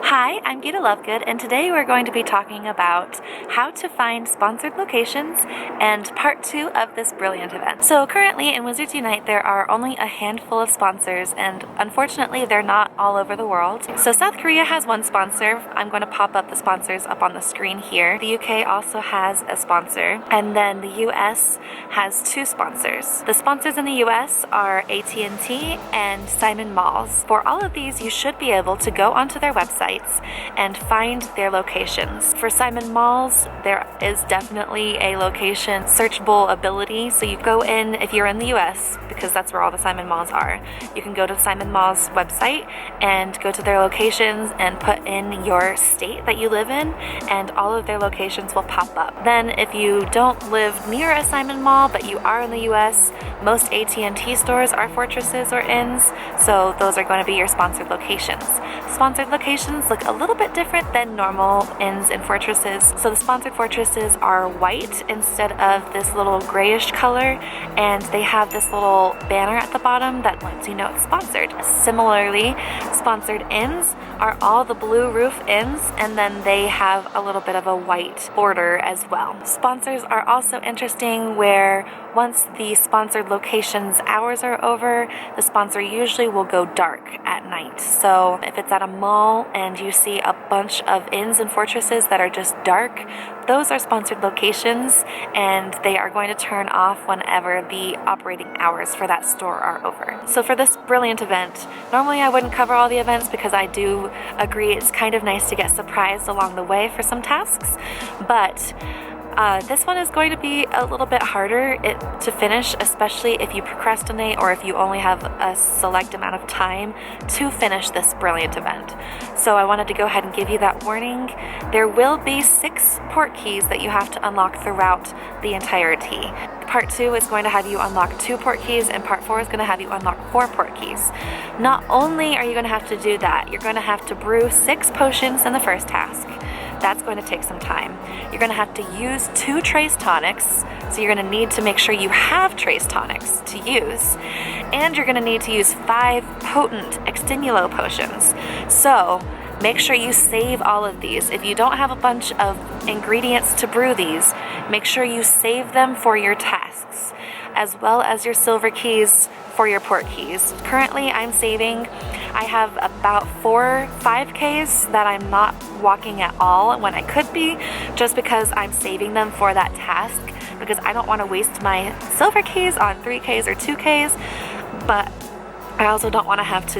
Hi, I'm Gita Lovegood, and today we're going to be talking about how to find sponsored locations and part 2 of this brilliant event. So currently in Wizards Unite there are only a handful of sponsors, and unfortunately they're not all over the world. So South Korea has one sponsor. I'm going to pop up the sponsors up on the screen here. The UK also has a sponsor, and then the US has 2 sponsors. The sponsors in the US are AT&T and Simon Malls. For all of these, you should be able to go onto their websites and find their locations. For Simon Malls, there is definitely a location searchable ability. So you go in, if you're in the US, because that's where all the Simon Malls are, you can go to the Simon Malls website and go to their locations and put in your state that you live in, and all of their locations will pop up. Then if you don't live near a Simon Mall, but you are in the US, most AT&T stores are fortresses or inns, so those are going to be your sponsored locations. Sponsored locations look a little bit different than normal inns and fortresses. So the sponsored fortresses are white instead of this little grayish color, and they have this little banner at the bottom that lets you know it's sponsored. Similarly, sponsored inns are all the blue roof inns, and then they have a little bit of a white border as well. Sponsors are also interesting where once the sponsored location's hours are over, the sponsor usually will go dark at night. So if it's at a mall and you see a bunch of inns and fortresses that are just dark, those are sponsored locations, and they are going to turn off whenever the operating hours for that store are over. So for this brilliant event, normally I wouldn't cover all the events because I do agree it's kind of nice to get surprised along the way for some tasks, but this one is going to be a little bit harder to finish, especially if you procrastinate or if you only have a select amount of time to finish this brilliant event. So I wanted to go ahead and give you that warning. There will be 6 port keys that you have to unlock throughout the entirety. Part 2 is going to have you unlock 2 port keys, and part 4 is going to have you unlock 4 port keys. Not only are you going to have to do that, you're going to have to brew 6 potions in the first task. That's going to take some time. You're going to have to use 2 trace tonics, so you're going to need to make sure you have trace tonics to use. And you're going to need to use 5 potent extimulo potions. So make sure you save all of these. If you don't have a bunch of ingredients to brew these, make sure you save them for your tasks, as well as your silver keys for your port keys. Currently I'm saving, I have about 5Ks that I'm not walking at all when I could be, just because I'm saving them for that task, because I don't want to waste my silver keys on 3Ks or 2Ks, but I also don't want to have to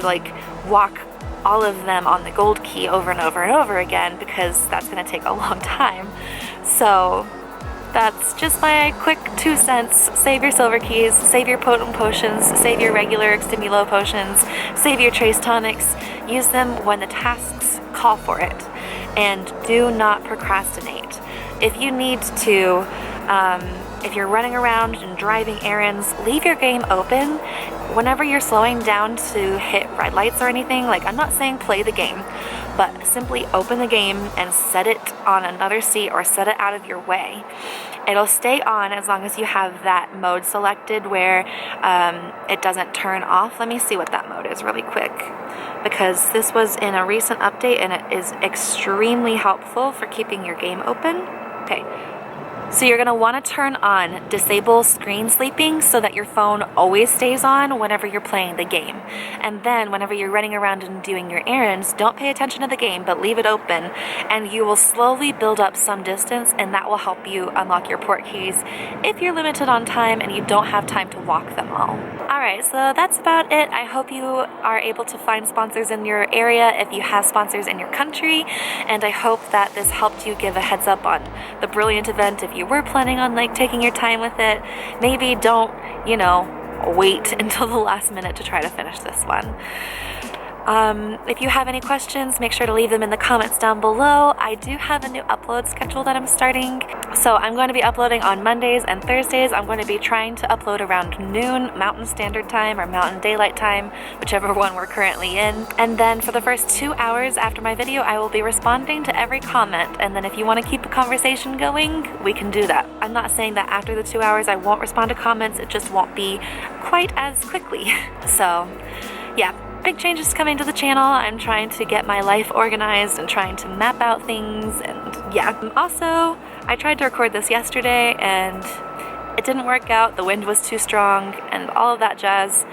walk all of them on the gold key over and over and over again, because that's going to take a long time. So that's just my quick 2 cents. Save your silver keys, save your potent potions, save your regular extimulo potions, save your trace tonics. Use them when the tasks call for it, and do not procrastinate. If you need to, if you're running around and driving errands, leave your game open. Whenever you're slowing down to hit red lights or anything, I'm not saying play the game, but simply open the game and set it on another seat or set it out of your way. It'll stay on as long as you have that mode selected where it doesn't turn off. Let me see what that mode is really quick, because this was in a recent update and it is extremely helpful for keeping your game open. Okay. So you're going to want to turn on disable screen sleeping so that your phone always stays on whenever you're playing the game. And then whenever you're running around and doing your errands, don't pay attention to the game, but leave it open, and you will slowly build up some distance, and that will help you unlock your port keys if you're limited on time and you don't have time to walk them all. Alright, so that's about it. I hope you are able to find sponsors in your area if you have sponsors in your country, and I hope that this helped you give a heads up on the brilliant event. If you were planning on taking your time with it, maybe don't, wait until the last minute to try to finish this one. If you have any questions, make sure to leave them in the comments down below. I do have a new upload schedule that I'm starting. So I'm going to be uploading on Mondays and Thursdays. I'm going to be trying to upload around noon Mountain Standard Time or Mountain Daylight Time, whichever one we're currently in. And then for the first 2 hours after my video, I will be responding to every comment. And then if you want to keep a conversation going, we can do that. I'm not saying that after the 2 hours I won't respond to comments, it just won't be quite as quickly. So yeah. big changes coming to the channel. I'm trying to get my life organized and trying to map out things, and yeah. Also, I tried to record this yesterday and it didn't work out. The wind was too strong and all of that jazz.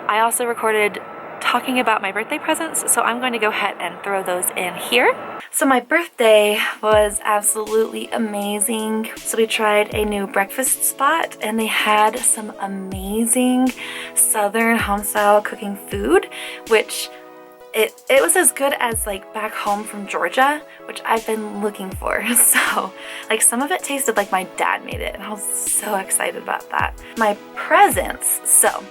I also recorded talking about my birthday presents, so I'm going to go ahead and throw those in here. So my birthday was absolutely amazing. So we tried a new breakfast spot and they had some amazing Southern home-style cooking food, which it was as good as like back home from Georgia, which I've been looking for. So like some of it tasted like my dad made it and I was so excited about that. My presents, so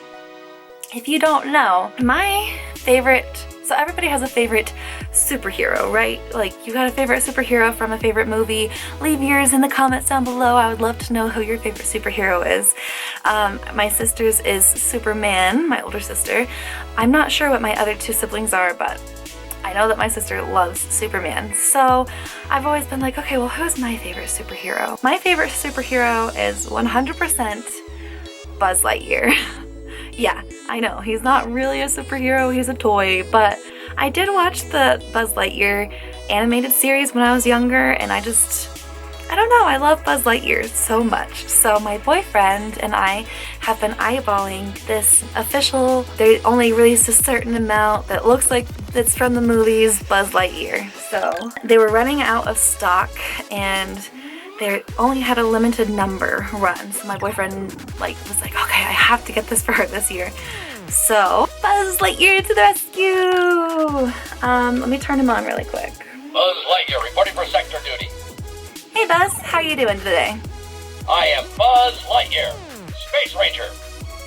if you don't know, my favorite, so everybody has a favorite superhero, right? Like you got a favorite superhero from a favorite movie. Leave yours in the comments down below. I would love to know who your favorite superhero is. My sister's is Superman, my older sister. I'm not sure what my other two siblings are, but I know that my sister loves Superman. So I've always been like, okay, well, who's my favorite superhero? My favorite superhero is 100% Buzz Lightyear. Yeah, I know, he's not really a superhero, he's a toy, but I did watch the Buzz Lightyear animated series when I was younger, and I don't know, I love Buzz Lightyear so much. So my boyfriend and I have been eyeballing this official, they only released a certain amount that looks like it's from the movies, Buzz Lightyear. So they were running out of stock and they only had a limited number run. So my boyfriend was like, okay, I have to get this for her this year. So Buzz Lightyear to the rescue. Let me turn him on really quick. Buzz Lightyear reporting for sector duty. Hey Buzz, how you doing today? I am Buzz Lightyear, Space Ranger.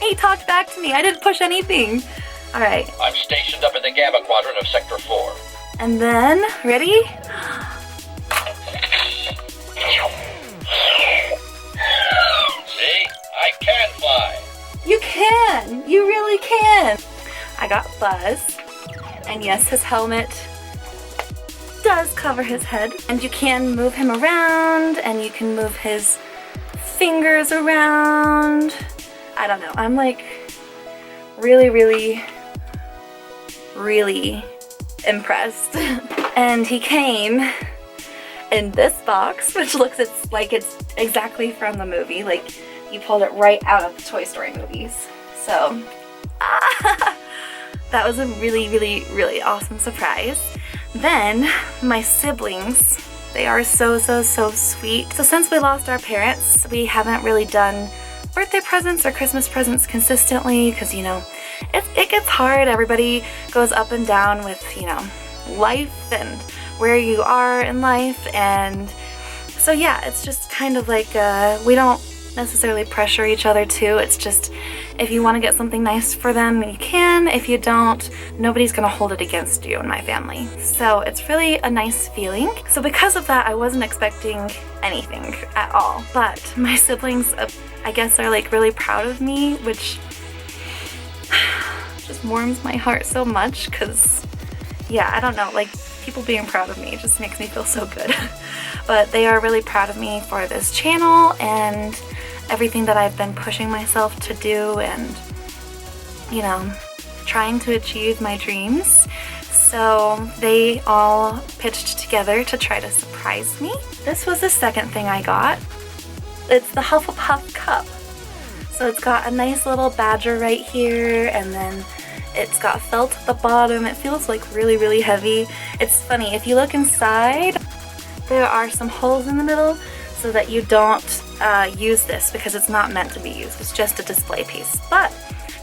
He talked back to me. I didn't push anything. All right. I'm stationed up in the Gamma Quadrant of Sector 4. And then, ready? See? I can fly. You can! You really can! I got Buzz. And yes, his helmet does cover his head. And you can move him around, and you can move his fingers around. I don't know. I'm like really, really, really impressed. And he came in this box, which looks like it's exactly from the movie. Like you pulled it right out of the Toy Story movies. So that was a really, really, really awesome surprise. Then my siblings, they are so, so, so sweet. So since we lost our parents, we haven't really done birthday presents or Christmas presents consistently because, you know, it gets hard. Everybody goes up and down with, you know, life and where you are in life. And so yeah, it's just kind of like we don't necessarily pressure each other too. It's just if you want to get something nice for them, you can. If you don't, nobody's gonna hold it against you in my family. So it's really a nice feeling. So because of that, I wasn't expecting anything at all. But my siblings, I guess, are like really proud of me, which just warms my heart so much because, yeah, I don't know, like people being proud of me just makes me feel so good. But they are really proud of me for this channel and everything that I've been pushing myself to do and, you know, trying to achieve my dreams. So they all pitched together to try to surprise me. This was the second thing I got. It's the Hufflepuff cup. So it's got a nice little badger right here, and then it's got felt at the bottom. It feels like really, really heavy. It's funny, if you look inside, there are some holes in the middle so that you don't use this because it's not meant to be used. It's just a display piece. But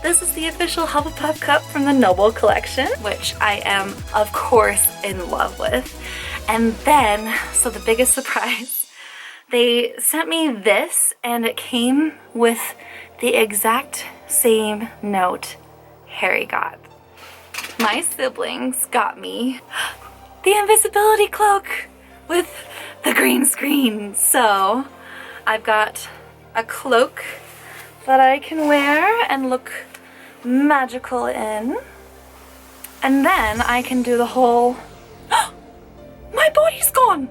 this is the official Hufflepuff cup from the Noble collection, which I am, of course, in love with. And then, so the biggest surprise, they sent me this, and it came with the exact same note Harry got. My siblings got me the invisibility cloak with the green screen. So I've got a cloak that I can wear and look magical in. And then I can do the whole, my body's gone!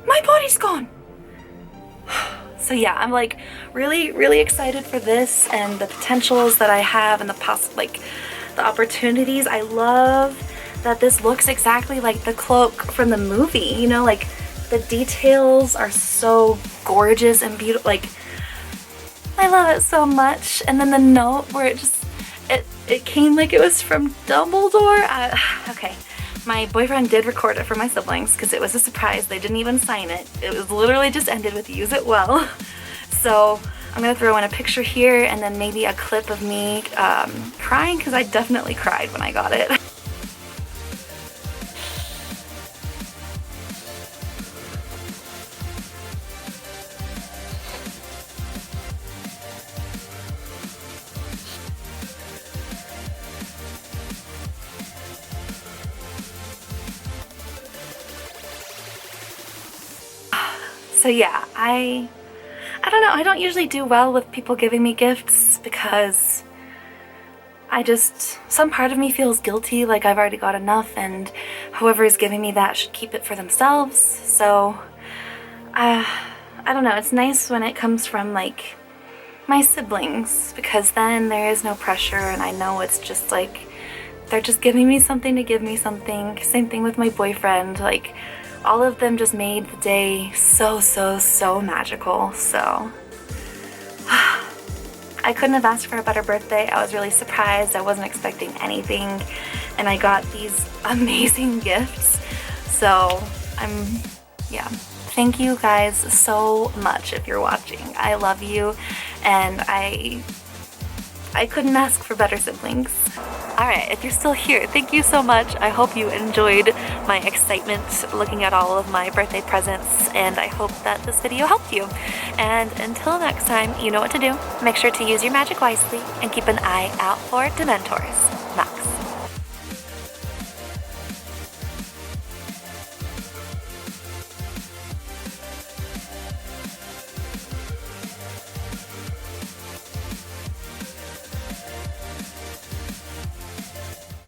My body's gone! So yeah, I'm like really excited for this and the potentials that I have and the opportunities. I love that this looks exactly like the cloak from the movie, you know, like the details are so gorgeous and beautiful. Like, I love it so much. And then the note where it came like it was from Dumbledore. Okay, my boyfriend did record it for my siblings because it was a surprise. They didn't even sign it. It was literally just ended with "use it well." So I'm gonna throw in a picture here and then maybe a clip of me crying, because I definitely cried when I got it. So yeah, I don't know, I don't usually do well with people giving me gifts because some part of me feels guilty, like I've already got enough and whoever is giving me that should keep it for themselves. So I don't know, it's nice when it comes from like my siblings, because then there is no pressure and I know it's just like they're just giving me something to give me something. Same thing with my boyfriend, like all of them just made the day so magical. So I couldn't have asked for a better birthday. I was really surprised. I wasn't expecting anything and I got these amazing gifts. So yeah, thank you guys so much if you're watching. I love you and I couldn't ask for better siblings. Alright, if you're still here, thank you so much. I hope you enjoyed my excitement looking at all of my birthday presents, and I hope that this video helped you. And until next time, you know what to do. Make sure to use your magic wisely and keep an eye out for Dementors. Max.